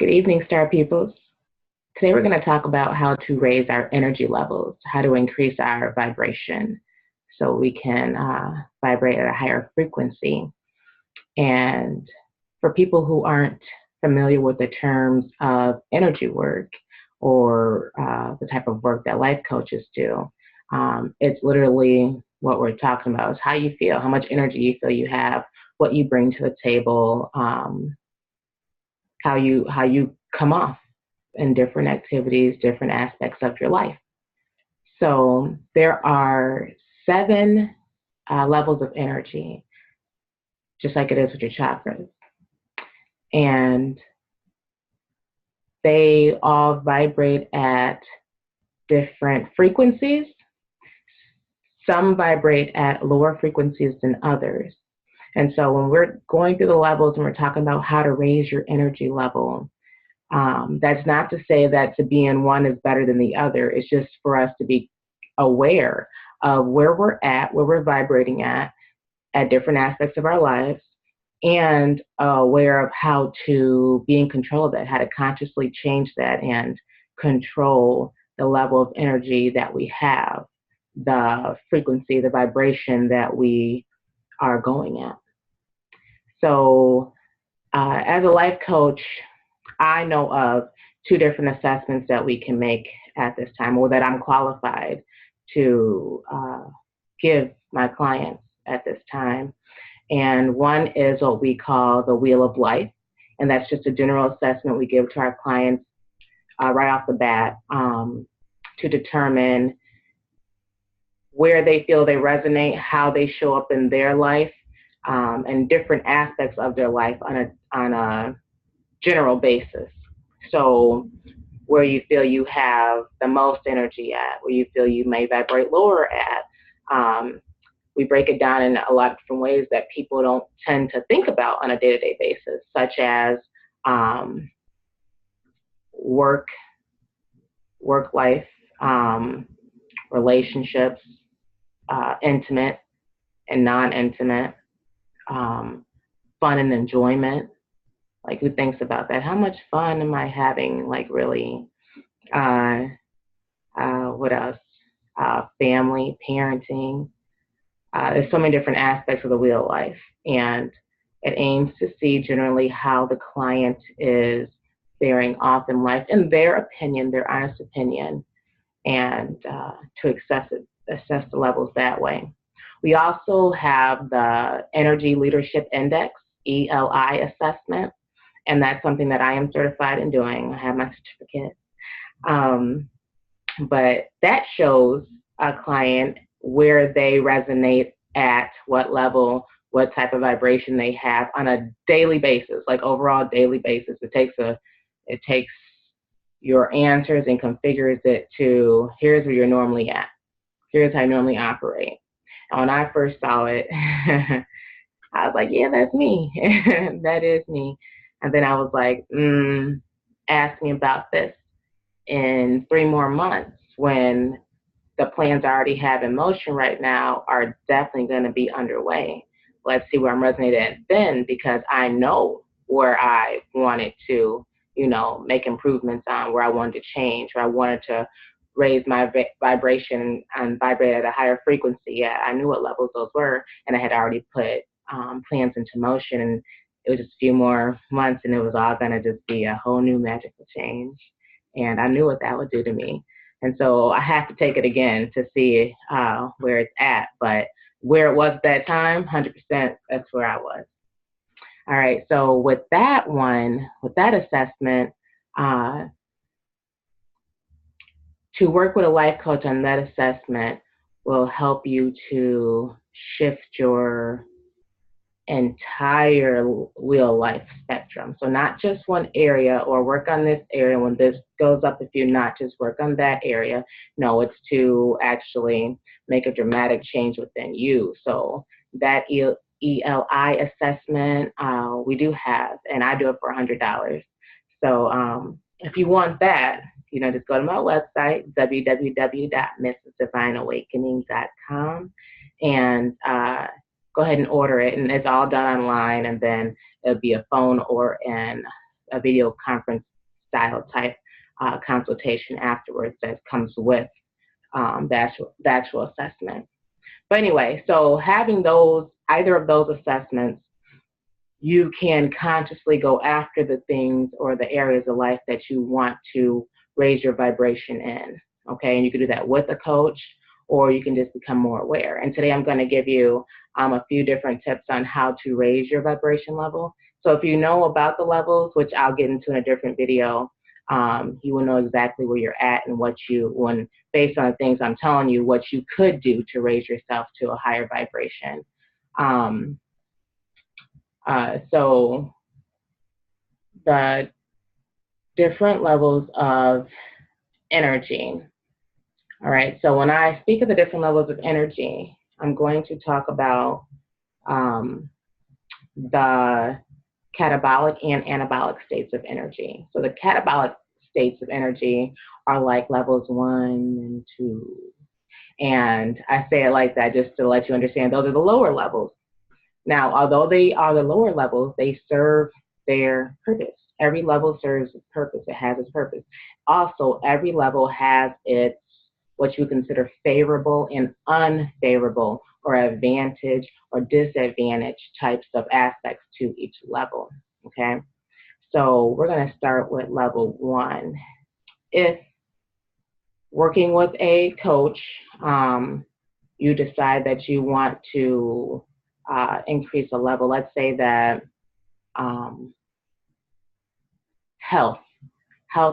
Good evening, Star Peoples. Today we're going to talk about how to raise our energy levels, how to increase our vibration so we can vibrate at a higher frequency. And for people who aren't familiar with the terms of energy work or the type of work that life coaches do, it's literally what we're talking about is how you feel, how much energy you feel you have, what you bring to the table, how you come off in different activities, different aspects of your life. So there are 7 levels of energy, just like it is with your chakras. And they all vibrate at different frequencies. Some vibrate at lower frequencies than others. And so when we're going through the levels and we're talking about how to raise your energy level, that's not to say that to be in one is better than the other. It's just for us to be aware of where we're at, where we're vibrating at different aspects of our lives, and aware of how to be in control of that, how to consciously change that and control the level of energy that we have, the frequency, the vibration that we are going at. So as a life coach, I know of 2 different assessments that we can make at this time, or that I'm qualified to give my clients at this time. And one is what we call the Wheel of Life, and that's just a general assessment we give to our clients right off the bat to determine where they feel they resonate, how they show up in their life, and different aspects of their life on a general basis. So where you feel you have the most energy at, where you feel you may vibrate lower at. We break it down in a lot of different ways that people don't tend to think about on a day-to-day basis, such as work life, relationships, intimate and non-intimate, fun and enjoyment. Like, who thinks about that? How much fun am I having? Like, really? What else? Family, parenting. There's so many different aspects of the Wheel of Life, and it aims to see generally how the client is faring off in life, in their opinion, their honest opinion, and to assess the levels that way. We also have the Energy Leadership Index, ELI assessment, and that's something that I am certified in doing. I have my certificate. But that shows a client where they resonate at, what level, what type of vibration they have on a daily basis, like overall daily basis. It takes your answers and configures it to, here's where you're normally at. Here's how you normally operate. And when I first saw it, I was like, yeah, that's me. That is me. And then I was like, ask me about this in 3 more months, when the plans I already have in motion right now are definitely going to be underway. Let's see where I'm resonating at then, because I know where I wanted to, make improvements on, where I wanted to change, where I wanted to raise my vibration and vibrate at a higher frequency. Yeah, I knew what levels those were, and I had already put plans into motion, and it was just a few more months, and it was all going to just be a whole new magical change. And I knew what that would do to me. And so I have to take it again to see where it's at. But where it was at that time, 100%, that's where I was. All right, so with that assessment, to work with a life coach on that assessment will help you to shift your entire Wheel of Life spectrum. So not just one area, or work on this area. When this goes up a few notches, work on that area. No, it's to actually make a dramatic change within you. So that ELI assessment we do have, and I do it for $100. So if you want that, just go to my website, www.mrs.divineawakening.com, and go ahead and order it. And it's all done online, and then it'll be a phone or an a video conference style type consultation afterwards that comes with the actual assessment. But anyway, so having either of those assessments, you can consciously go after the things or the areas of life that you want to raise your vibration in, okay? And you can do that with a coach, or you can just become more aware. And today I'm going to give you a few different tips on how to raise your vibration level. So if you know about the levels, which I'll get into in a different video, you will know exactly where you're at and based on the things I'm telling you, what you could do to raise yourself to a higher vibration. So the different levels of energy. All right, so when I speak of the different levels of energy, I'm going to talk about the catabolic and anabolic states of energy. So the catabolic states of energy are like levels 1 and 2. And I say it like that just to let you understand those are the lower levels. Now, although they are the lower levels, they serve their purpose. Every level serves its purpose. It has its purpose. Also, every level has its what you consider favorable and unfavorable, or advantage or disadvantage types of aspects to each level, okay? So we're going to start with level 1. If working with a coach, you decide that you want to increase a level, let's say that health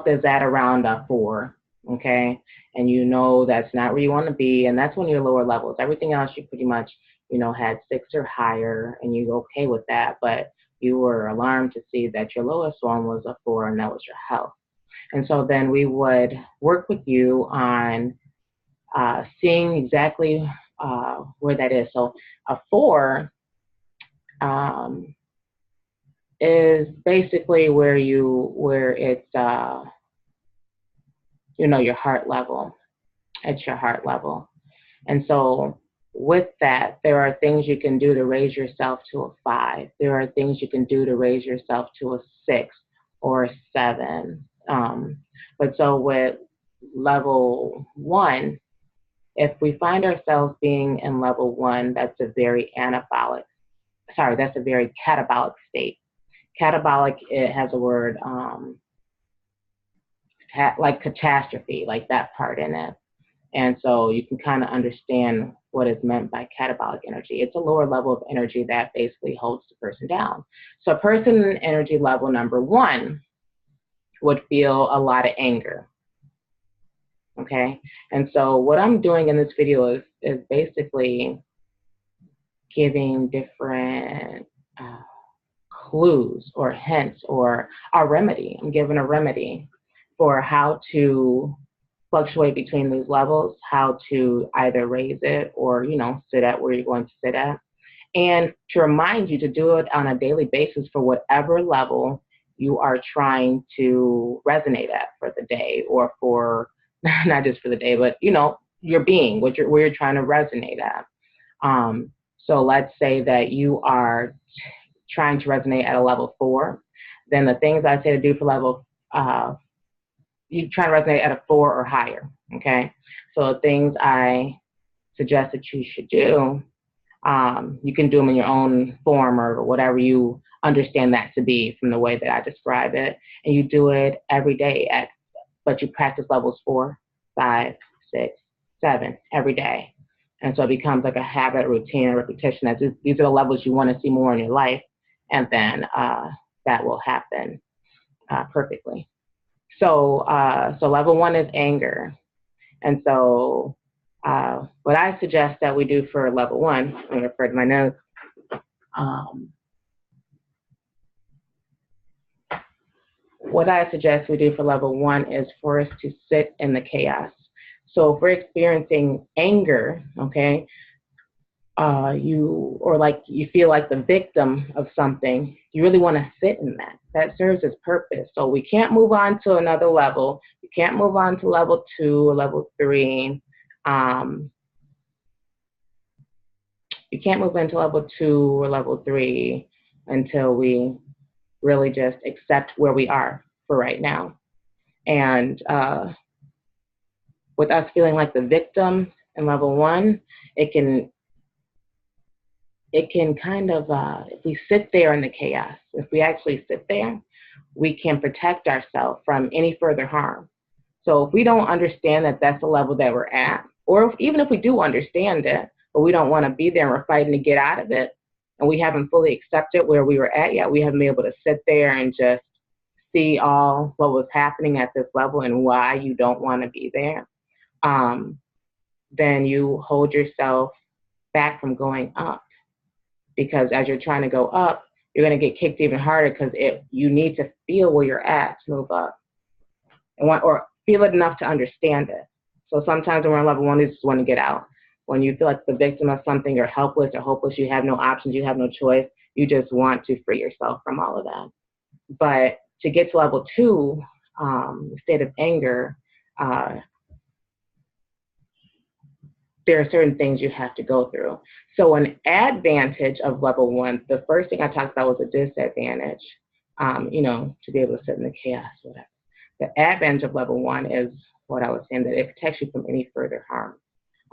is at around a 4, okay? And you know that's not where you want to be, and that's one of your lower levels. Everything else you pretty much, had 6 or higher, and you're okay with that, but you were alarmed to see that your lowest one was a 4, and that was your health. And so then we would work with you on seeing exactly where that is. So a 4 is basically where it's your heart level. It's your heart level. And so with that, there are things you can do to raise yourself to a 5. There are things you can do to raise yourself to a 6 or a 7. But so with level 1, if we find ourselves being in level 1, that's a very catabolic state. Catabolic, it has a word like catastrophe, like that part in it. And so you can kind of understand what is meant by catabolic energy. It's a lower level of energy that basically holds the person down. So a person in energy level number 1 would feel a lot of anger. Okay? And so what I'm doing in this video is basically giving different clues or hints or a remedy. I'm giving a remedy for how to fluctuate between these levels, how to either raise it or, sit at where you're going to sit at. And to remind you to do it on a daily basis for whatever level you are trying to resonate at for the day, or for, not just for the day, but, your being, where you're trying to resonate at. So let's say that you are trying to resonate at a level 4, then the things I say to do for level, you try to resonate at a 4 or higher, okay? So the things I suggest that you should do, you can do them in your own form or whatever you understand that to be from the way that I describe it. And you do it every day, but you practice levels 4, 5, 6, 7 every day. And so it becomes like a habit, routine, and repetition. These are the levels you want to see more in your life, and then that will happen perfectly. So level 1 is anger. And so what I suggest that we do for level 1, I'm going to refer to my notes. What I suggest we do for level 1 is for us to sit in the chaos. So if we're experiencing anger, okay, you feel like the victim of something, you really want to sit in that. That serves its purpose. So we can't move on to another level. We can't move on to level 2 or level 3. You can't move into level 2 or level 3 until we really just accept where we are for right now. And with us feeling like the victim in level 1, it can kind of, if we sit there in the chaos, if we actually sit there, we can protect ourselves from any further harm. So if we don't understand that that's the level that we're at, or even if we do understand it, but we don't want to be there and we're fighting to get out of it, and we haven't fully accepted where we were at yet, we haven't been able to sit there and just see all what was happening at this level and why you don't want to be there, then you hold yourself back from going up. Because as you're trying to go up, you're going to get kicked even harder because you need to feel where you're at to move up, or feel it enough to understand it. So sometimes when we're on level 1, you just want to get out. When you feel like the victim of something, you're helpless or hopeless, you have no options, you have no choice, you just want to free yourself from all of that. But to get to level 2, state of anger, there are certain things you have to go through. So an advantage of level 1, the first thing I talked about was a disadvantage, to be able to sit in the chaos, whatever. The advantage of level 1 is what I was saying, that it protects you from any further harm,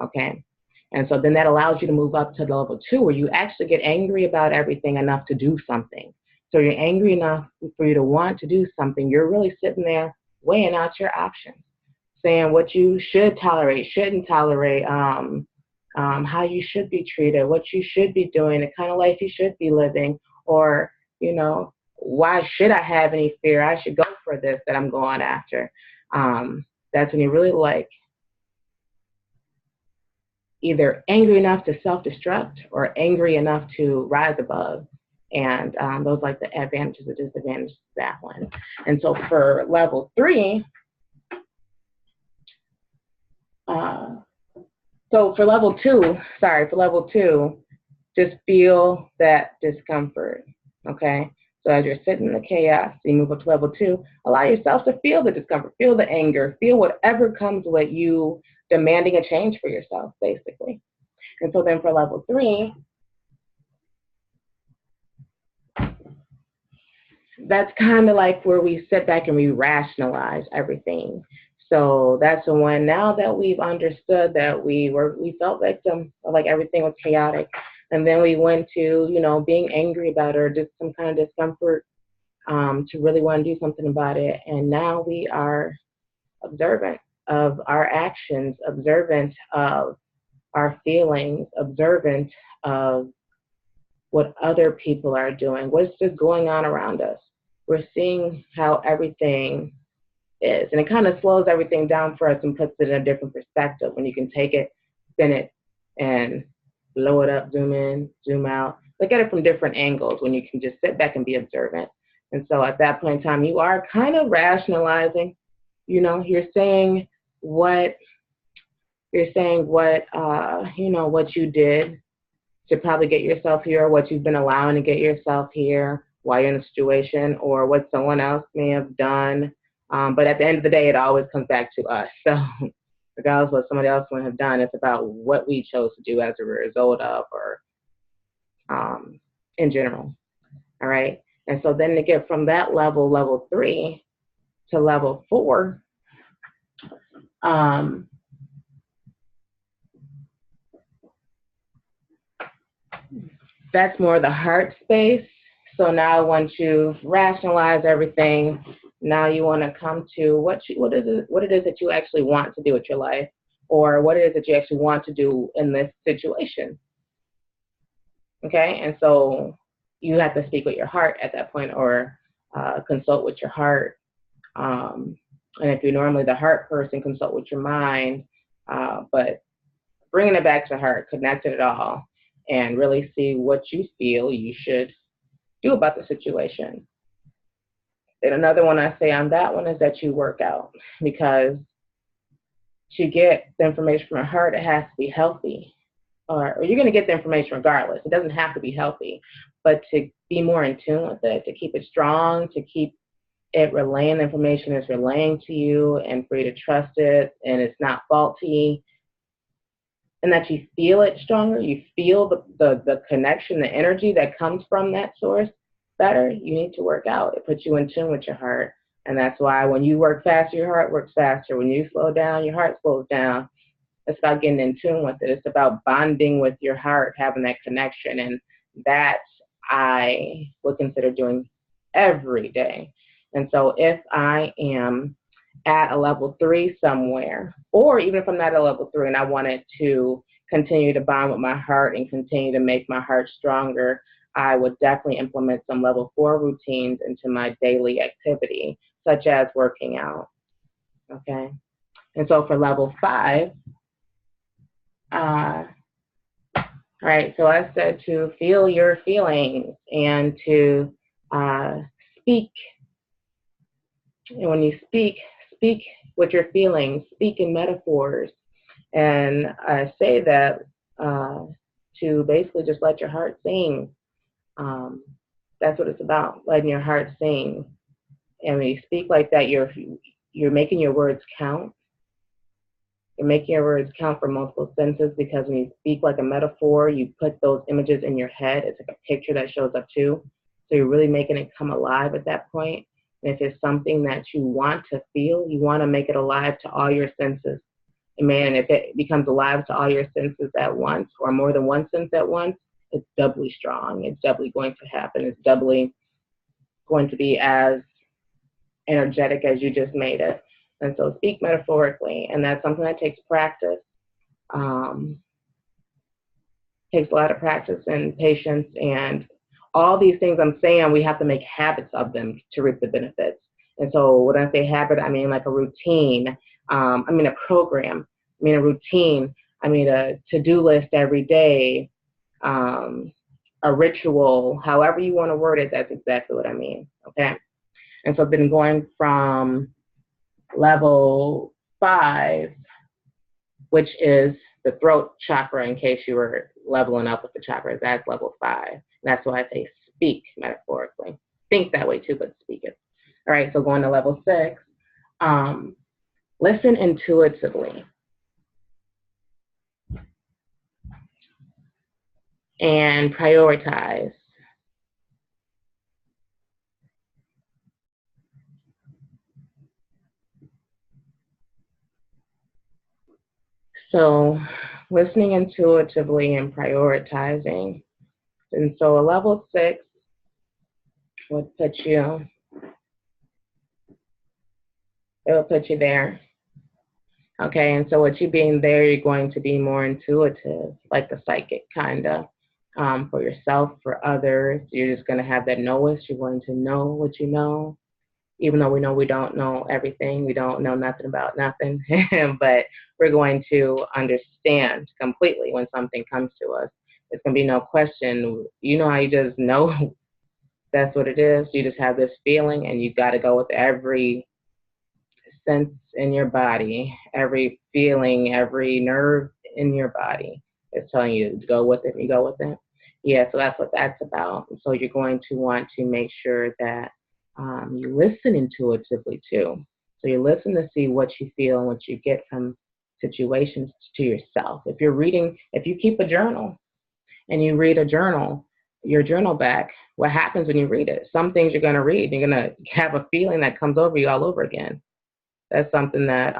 okay? And so then that allows you to move up to level 2, where you actually get angry about everything enough to do something. So you're angry enough for you to want to do something. You're really sitting there weighing out your options, saying what you should tolerate, shouldn't tolerate, how you should be treated, what you should be doing, the kind of life you should be living, or, why should I have any fear? I should go for this that I'm going after. That's when you're really either angry enough to self-destruct or angry enough to rise above. And those are the advantages and disadvantages of that one. And so for level 3, for level 2, just feel that discomfort, okay? So as you're sitting in the chaos, you move up to level 2, allow yourself to feel the discomfort, feel the anger, feel whatever comes with you demanding a change for yourself, basically. And so then for level 3, that's kind of like where we sit back and we rationalize everything. So that's the one, now that we've understood that we felt victim, like everything was chaotic, and then we went to, being angry about it or just some kind of discomfort, to really want to do something about it. And now we are observant of our actions, observant of our feelings, observant of what other people are doing, what's just going on around us. We're seeing how everything is, and it kind of slows everything down for us and puts it in a different perspective when you can take it, spin it, and blow it up, zoom in, zoom out, look at it from different angles when you can just sit back and be observant. And so at that point in time, you are kind of rationalizing, you're saying what what you did to probably get yourself here, what you've been allowing to get yourself here while you're in a situation, or what someone else may have done. But at the end of the day, it always comes back to us. So regardless of what somebody else would have done, it's about what we chose to do as a result of, or in general. All right. And so then to get from that level 3, to level 4, that's more the heart space. So now once you've rationalized everything, now you want to come to what it is that you actually want to do with your life, or what it is that you actually want to do in this situation. Okay, and so you have to speak with your heart at that point, or consult with your heart. And if you're normally the heart person, consult with your mind. But bringing it back to heart, connected it all, and really see what you feel you should do about the situation. And another one I say on that one is that you work out, because to get the information from your heart, it has to be healthy. Or you're going to get the information regardless. It doesn't have to be healthy, but to be more in tune with it, to keep it strong, to keep it relaying the information it's relaying to you, and for you to trust it, and it's not faulty, and that you feel it stronger, you feel the connection, the energy that comes from that source. better, you need to work out. It puts you in tune with your heart. And that's why when you work faster, your heart works faster. When you slow down, your heart slows down. It's about getting in tune with it. It's about bonding with your heart, having that connection. And that I would consider doing every day. And so if I am at a level 3 somewhere, or even if I'm not at a level 3 and I wanted to continue to bond with my heart and continue to make my heart stronger, I would definitely implement some level 4 routines into my daily activity, such as working out. Okay. And so for level 5, all right, so I said to feel your feelings and to speak. And when you speak with your feelings, speak in metaphors. And I say that to basically just let your heart sing. That's what it's about, letting your heart sing. And when you speak like that, you're making your words count. You're making your words count for multiple senses, because when you speak like a metaphor, you put those images in your head. It's like a picture that shows up too. So you're really making it come alive at that point. And if it's something that you want to feel, you want to make it alive to all your senses. And man, if it becomes alive to all your senses at once, or more than one sense at once, it's doubly strong. It's doubly going to happen. It's doubly going to be as energetic as you just made it. And so speak metaphorically, and that's something that takes practice. Takes a lot of practice and patience, and all these things I'm saying, we have to make habits of them to reap the benefits. And so when I say habit, I mean like a routine. I mean a program. I mean a routine. I mean a to-do list every day. A ritual. However you want to word it, that's exactly what I mean. Okay. And so I've been going from level 5, which is the throat chakra, in case you were leveling up with the chakras. That's level 5. And that's why I say speak metaphorically. Think that way too, but speak it. All right, so going to level 6, listen intuitively. And prioritize. So listening intuitively and prioritizing. And so a level 6 would put you, it will put you there. Okay, and so with you being there, you're going to be more intuitive, like the psychic kind of, for yourself, for others. You're just going to have that knowist. You're going to know what you know, even though we know we don't know everything. We don't know nothing about nothing, but we're going to understand completely when something comes to us. It's going to be no question. You know how you just know that's what it is? You just have this feeling, and you got to go with every sense in your body, every feeling, every nerve in your body is telling you to go with it, and you go with it. Yeah, so that's what that's about. So you're going to want to make sure that you listen intuitively too. So you listen to see what you feel and what you get from situations to yourself. If you're reading, if you keep a journal and you read a journal, your journal back, what happens when you read it? Some things you're going to read, you're going to have a feeling that comes over you all over again. That's something that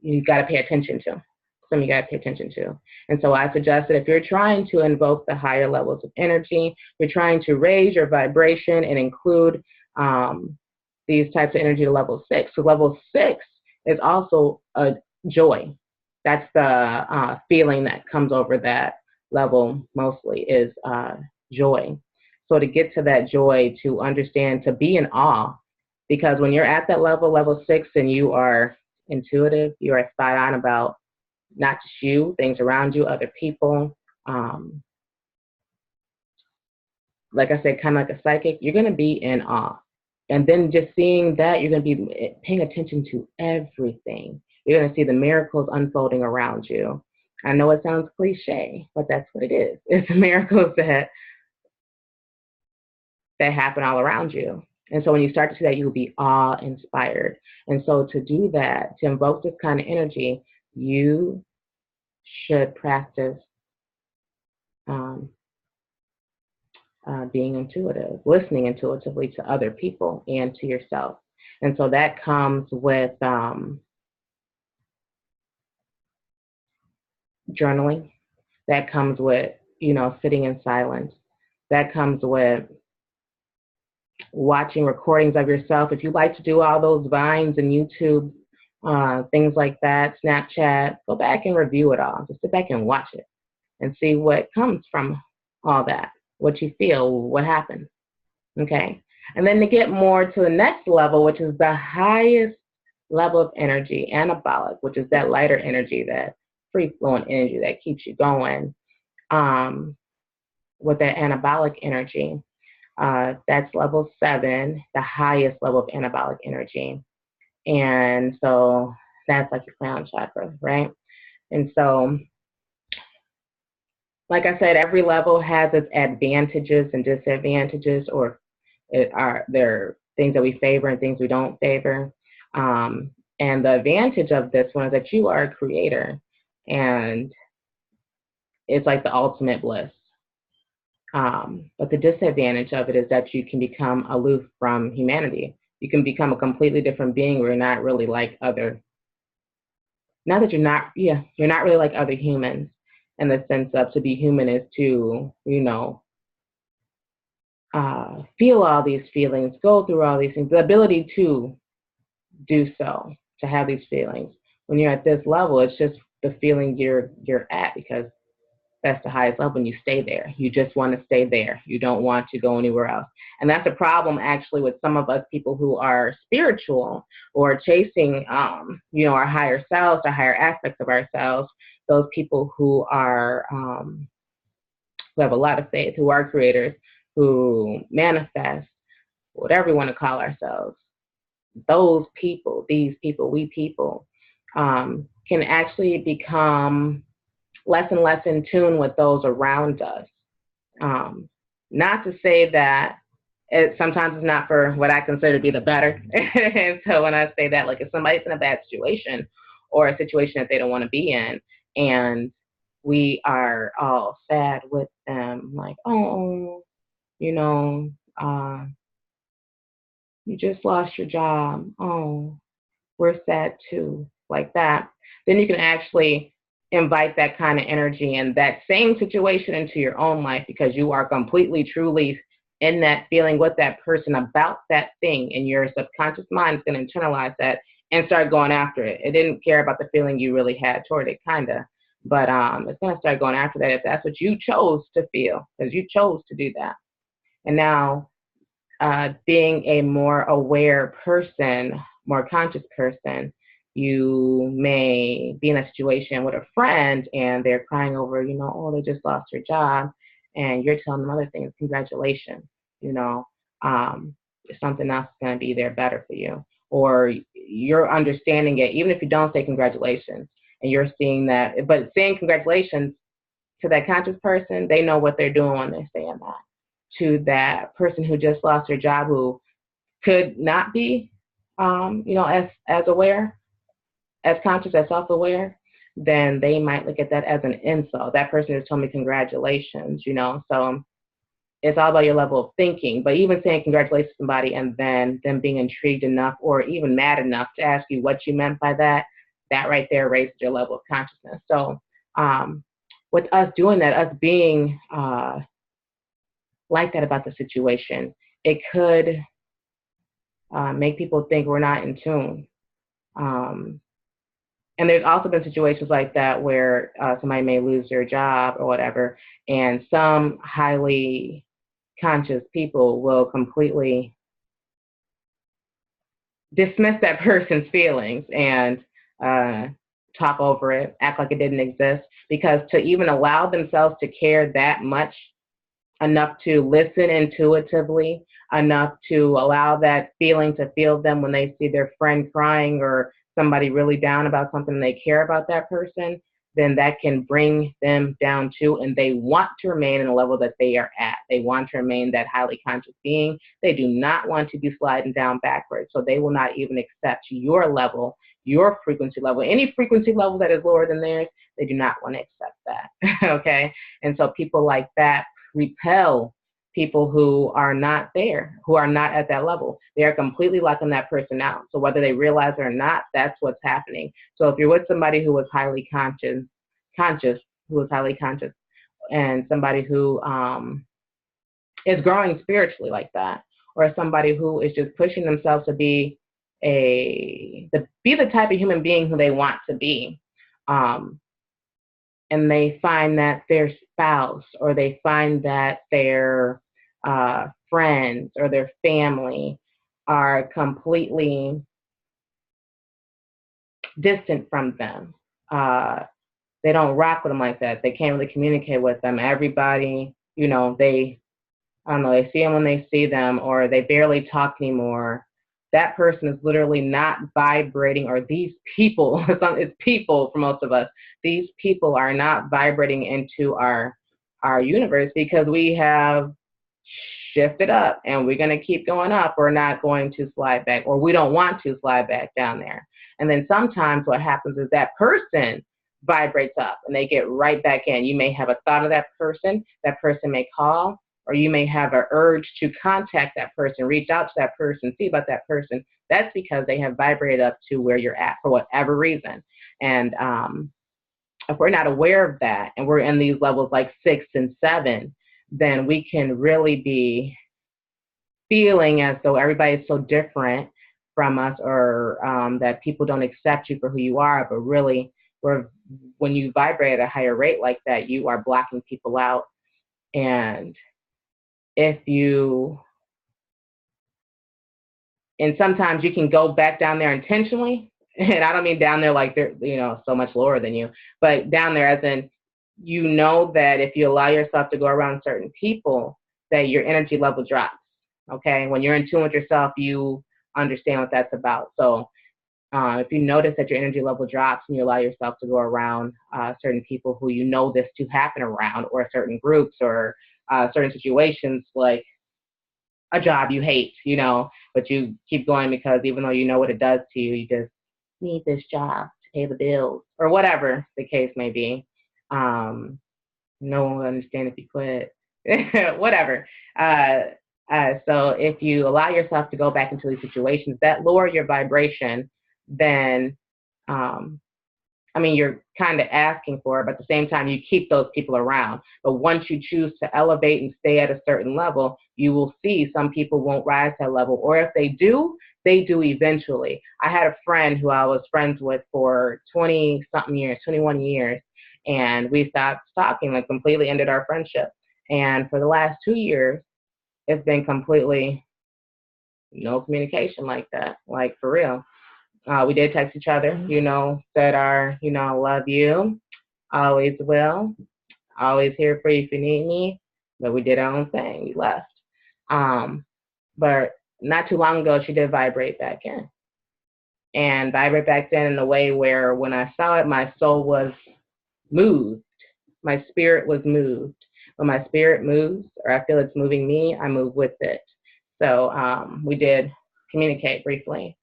you got to pay attention to. Something you got to pay attention to. And so I suggest that if you're trying to invoke the higher levels of energy, you're trying to raise your vibration and include these types of energy to level 6. So level 6 is also a joy. That's the feeling that comes over that level mostly is joy. So to get to that joy, to understand, to be in awe, because when you're at that level, level 6, and you are intuitive, you are spot on about not just you, things around you, other people. Like I said, kind of like a psychic, you're going to be in awe. And then just seeing that, you're going to be paying attention to everything. You're going to see the miracles unfolding around you. I know it sounds cliche, but that's what it is. It's miracles that happen all around you. And so when you start to see that, you'll be awe-inspired. And so to do that, to invoke this kind of energy, you should practice being intuitive, listening intuitively to other people and to yourself. And so that comes with journaling. That comes with, sitting in silence. That comes with watching recordings of yourself. If you like to do all those Vines and YouTube, things like that, Snapchat, go back and review it all. Just sit back and watch it and see what comes from all that, what you feel, what happened. Okay. And then to get more to the next level, which is the highest level of energy, anabolic, which is that lighter energy, that free flowing energy that keeps you going. With that anabolic energy, that's level 7, the highest level of anabolic energy. And so that's like your crown chakra, right? And so, like I said, every level has its advantages and disadvantages, or there are things that we favor and things we don't favor. And the advantage of this one is that you are a creator, and it's like the ultimate bliss. But the disadvantage of it is that you can become aloof from humanity. You can become a completely different being where you're not really like other, not that you're not really like other humans, in the sense of to be human is to, feel all these feelings, go through all these things, the ability to do so, to have these feelings. When you're at this level, it's just the feeling you're at, because that's the highest level and you stay there. You just want to stay there. You don't want to go anywhere else. And that's a problem actually with some of us people who are spiritual or chasing, our higher selves, the higher aspects of ourselves, those people who are, who have a lot of faith, who are creators, who manifest, whatever we want to call ourselves. Those people, these people, we people, can actually become less and less in tune with those around us. Not to say that it sometimes is not for what I consider to be the better. And so when I say that, like if somebody's in a bad situation or a situation that they don't want to be in, and we are all sad with them, like, oh, you just lost your job. Oh, we're sad too, like that. Then you can actually invite that kind of energy and that same situation into your own life, because you are completely, truly in that feeling with that person about that thing, and your subconscious mind is going to internalize that and start going after it. It didn't care about the feeling you really had toward it, kind of, but it's going to start going after that if that's what you chose to feel, because you chose to do that. And now, being a more aware person, more conscious person, you may be in a situation with a friend and they're crying over, oh, they just lost their job, and you're telling them other things, congratulations, something else is going to be there better for you. Or you're understanding it, even if you don't say congratulations, and you're seeing that, but saying congratulations to that conscious person, they know what they're doing when they're saying that. To that person who just lost their job, who could not be, as aware, as conscious, as self-aware, then they might look at that as an insult. That person has told me congratulations, So it's all about your level of thinking. But even saying congratulations to somebody and then them being intrigued enough or even mad enough to ask you what you meant by that, that right there raises your level of consciousness. So with us doing that, us being like that about the situation, it could make people think we're not in tune. And there's also been situations like that where somebody may lose their job or whatever, and some highly conscious people will completely dismiss that person's feelings and talk over it, act like it didn't exist, because to even allow themselves to care that much, enough to listen intuitively, enough to allow that feeling to feel them when they see their friend crying or somebody really down about something, they care about that person, then that can bring them down too. And they want to remain in the level that they are at. They want to remain that highly conscious being. They do not want to be sliding down backwards. So they will not even accept your level, your frequency level. Any frequency level that is lower than theirs, they do not want to accept that. Okay? And so people like that repel people who are not there, who are not at that level. They are completely locking that person out. So whether they realize it or not, that's what's happening. So if you're with somebody who is highly conscious, and somebody who is growing spiritually like that, or somebody who is just pushing themselves to be the type of human being who they want to be, and they find that their spouse, or they find that their friends or their family are completely distant from them. They don't rock with them like that. They can't really communicate with them. Everybody, I don't know, they see them when they see them, or they barely talk anymore. That person is literally not vibrating, or these people, it's people for most of us, these people are not vibrating into our universe, because we have shifted up and we're going to keep going up. We're not going to slide back, or we don't want to slide back down there. And then sometimes what happens is that person vibrates up and they get right back in. You may have a thought of that person may call, or you may have an urge to contact that person, reach out to that person, see about that person. That's because they have vibrated up to where you're at for whatever reason. And if we're not aware of that, and we're in these levels like 6 and 7, then we can really be feeling as though everybody's so different from us, or that people don't accept you for who you are. But really, when you vibrate at a higher rate like that, you are blocking people out. And sometimes you can go back down there intentionally, and I don't mean down there like they're, so much lower than you, but down there as in, that if you allow yourself to go around certain people, that your energy level drops. Okay. When you're in tune with yourself, you understand what that's about. So if you notice that your energy level drops and you allow yourself to go around certain people who this to happen around, or certain groups, or certain situations, like a job you hate, but you keep going because even though you know what it does to you, you just need this job to pay the bills, or whatever the case may be. No one will understand if you quit, whatever. So if you allow yourself to go back into these situations that lower your vibration, then you're kind of asking for it, but at the same time, you keep those people around. But once you choose to elevate and stay at a certain level, you will see some people won't rise to that level. Or if they do eventually. I had a friend who I was friends with for 20-something years, 21 years, and we stopped talking, like completely ended our friendship. And for the last 2 years, it's been completely no communication like that, like for real. We did text each other, said our, love you, always will, always here for you if you need me. But we did our own thing. We left. But not too long ago, she did vibrate back in. And vibrate back in a way where when I saw it, my soul was moved. My spirit was moved. When my spirit moves, or I feel it's moving me, I move with it. So we did communicate briefly.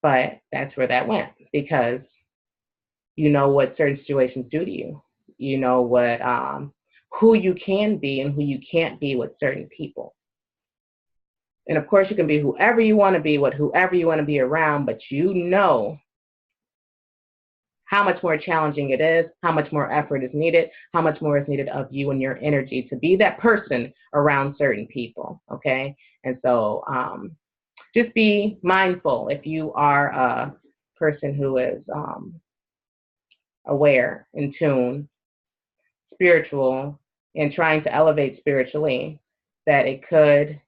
But that's where that went, because you know what certain situations do to you. You know what who you can be and who you can't be with certain people. And of course, you can be whoever you want to be with whoever you want to be around, but how much more challenging it is, how much more effort is needed, how much more is needed of you and your energy to be that person around certain people, okay? And so just be mindful if you are a person who is aware, in tune, spiritual, and trying to elevate spiritually, that it could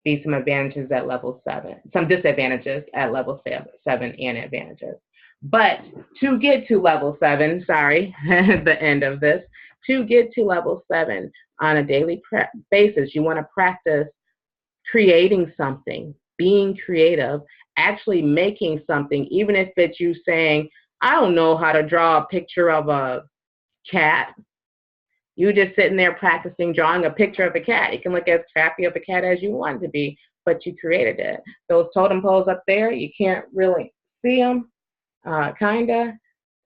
be some advantages at level 7, some disadvantages at level 7 and advantages. But to get to level 7, the end of this, to get to level 7 on a daily basis, you want to practice creating something, being creative, actually making something, even if it's you saying, I don't know how to draw a picture of a cat. You just sitting there practicing drawing a picture of a cat. You can look as crappy of a cat as you want it to be, but you created it. Those totem poles up there, you can't really see them, kinda.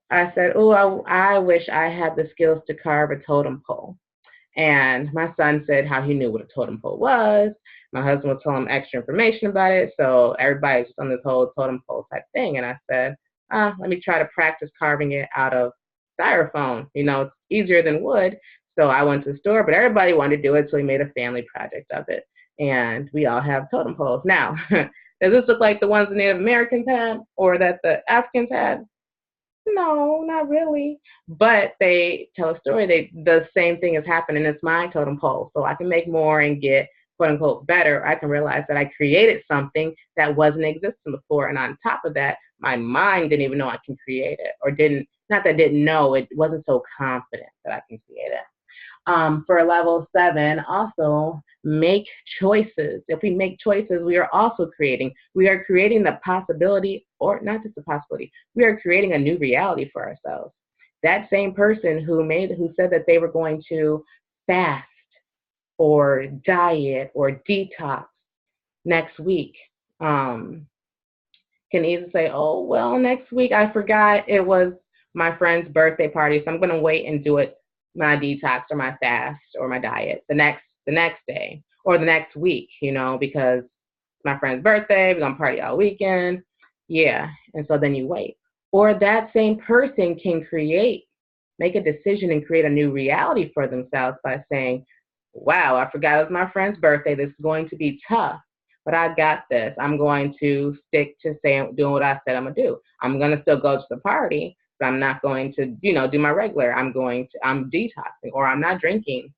I said, oh, I wish I had the skills to carve a totem pole. And my son said how he knew what a totem pole was. My husband was telling him extra information about it. So everybody's on this whole totem pole type thing. And I said, let me try to practice carving it out of styrofoam. You know, it's easier than wood. So I went to the store, but everybody wanted to do it. So we made a family project of it. And we all have totem poles. Now, does this look like the ones the Native Americans had or that the Africans had? No, not really. But they tell a story. The same thing is happening. It's my totem pole. So I can make more and get quote unquote better. I can realize that I created something that wasn't existing before. And on top of that, my mind didn't even know I can create it, or not that I didn't know, it wasn't so confident that I can create it. For level 7, also make choices. If we make choices, we are also creating. We are creating the possibility, or not just the possibility, we are creating a new reality for ourselves. That same person who said that they were going to fast or diet or detox next week, can easily say, oh, well, next week I forgot it was my friend's birthday party, so I'm going to wait and do it, my detox or my fast or my diet the next day or the next week, you know, because it's my friend's birthday, we're going to party all weekend. Yeah. And so then you wait. Or that same person can make a decision and create a new reality for themselves by saying, wow, I forgot it was my friend's birthday. This is going to be tough, but I got this. I'm going to stick to doing what I said I'm going to do. I'm going to still go to the party, but I'm not going to, do my regular. I'm detoxing, or I'm not drinking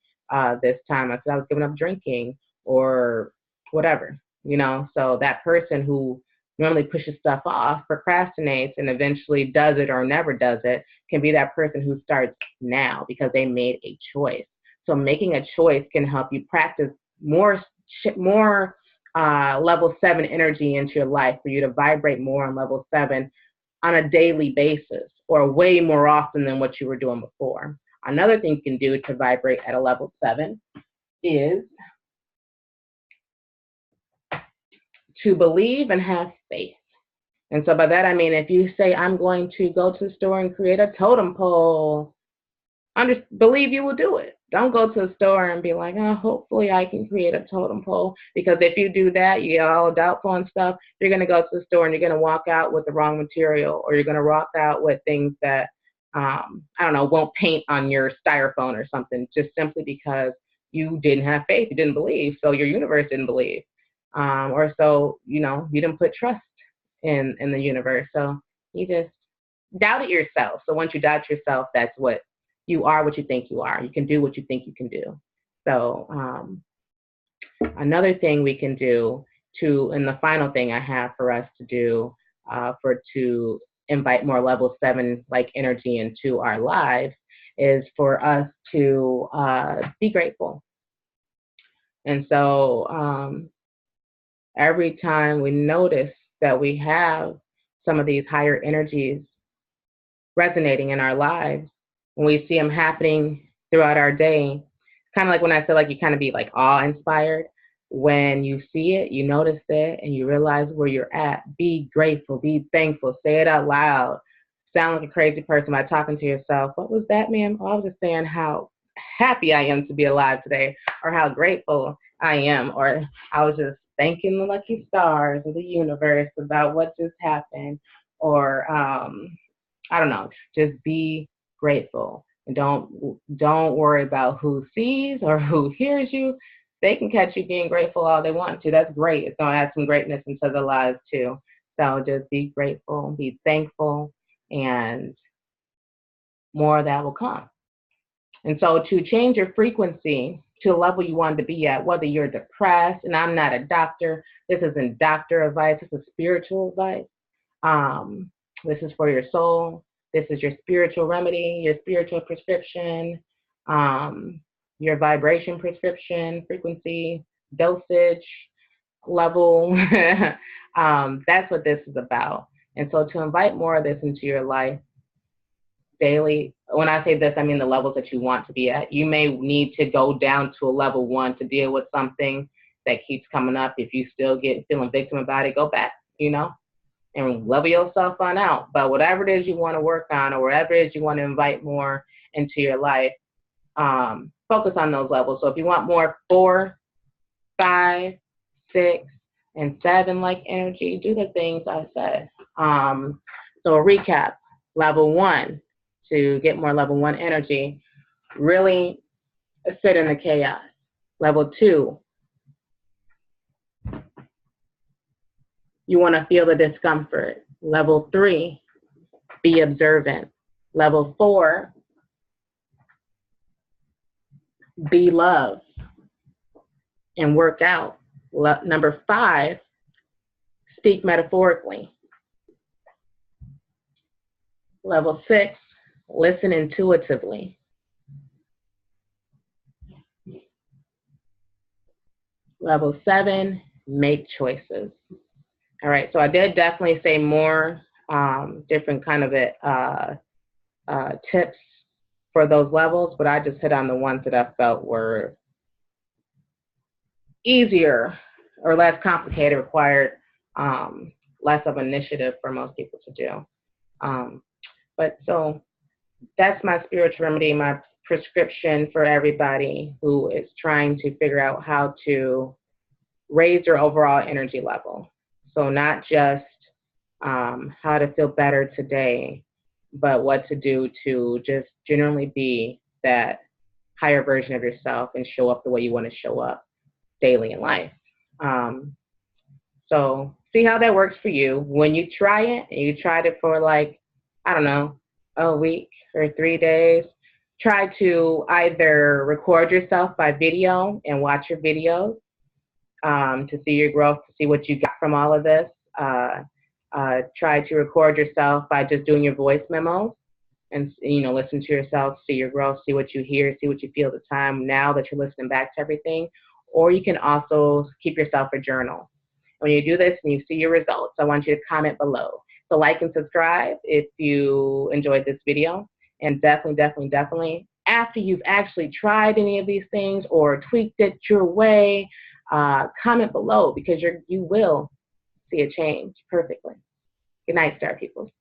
this time. I said I was giving up drinking or whatever, So that person who normally pushes stuff off, procrastinates, and eventually does it or never does it, can be that person who starts now because they made a choice. So making a choice can help you practice more level 7 energy into your life, for you to vibrate more on level 7 on a daily basis, or way more often than what you were doing before. Another thing you can do to vibrate at a level 7 is to believe and have faith. And so by that I mean, if you say, I'm going to go to the store and create a totem pole, believe you will do it. Don't go to the store and be like, oh, hopefully I can create a totem pole. Because if you do that, you get all doubtful and stuff, you're going to go to the store and you're going to walk out with the wrong material, or you're going to walk out with things that, won't paint on your styrofoam or something, just simply because you didn't have faith, you didn't believe, so your universe didn't believe. Or so, you didn't put trust in the universe. So you just doubted yourself. So once you doubt yourself, that's what you are, what you think you are. You can do what you think you can do. So another thing we can do and the final thing I have for us to do to invite more level 7 like energy into our lives is for us to be grateful. And so every time we notice that we have some of these higher energies resonating in our lives, when we see them happening throughout our day, kind of like when I said, like, you kind of be like awe-inspired. When you see it, you notice it, and you realize where you're at, be grateful, be thankful, say it out loud. Sound like a crazy person by talking to yourself. What was that, ma'am? Oh, I was just saying how happy I am to be alive today, or how grateful I am, or I was just thanking the lucky stars of the universe about what just happened, or I don't know, just be grateful. And don't worry about who sees or who hears you. They can catch you being grateful all they want to. That's great. It's going to add some greatness into their lives too. So just be grateful, be thankful, and more of that will come. And so to change your frequency to a level you want to be at, whether you're depressed, and I'm not a doctor, this isn't doctor advice, this is spiritual advice. This is for your soul. This is your spiritual remedy, your spiritual prescription, your vibration prescription, frequency, dosage, level. That's what this is about. And so to invite more of this into your life daily, when I say this, I mean the levels that you want to be at. You may need to go down to a level 1 to deal with something that keeps coming up. If you still feeling victim about it, go back, and level yourself on out. But whatever it is you want to work on, or whatever it is you want to invite more into your life, focus on those levels. So if you want more 4, 5, 6, and 7 like energy, do the things I said. So a recap: level 1, to get more level 1 energy, really sit in the chaos. Level 2, you want to feel the discomfort. Level 3, be observant. Level 4, be love and work out. Number 5, speak metaphorically. Level 6, listen intuitively. Level 7, make choices. All right, so I did definitely say more different kind of tips for those levels, but I just hit on the ones that I felt were easier or less complicated, required less of initiative for most people to do. But so that's my spiritual remedy, my prescription for everybody who is trying to figure out how to raise their overall energy level. So not just how to feel better today, but what to do to just generally be that higher version of yourself and show up the way you want to show up daily in life. So see how that works for you. When you try it, and you tried it for like, I don't know, a week or 3 days, try to either record yourself by video and watch your videos to see your growth, to see what you got from all of this. Try to record yourself by just doing your voice memos and, listen to yourself, see your growth, see what you hear, see what you feel at the time now that you're listening back to everything. Or you can also keep yourself a journal. When you do this and you see your results, I want you to comment below. So like and subscribe if you enjoyed this video. And definitely, after you've actually tried any of these things or tweaked it your way, comment below, because you will see a change perfectly. Good night, Star People.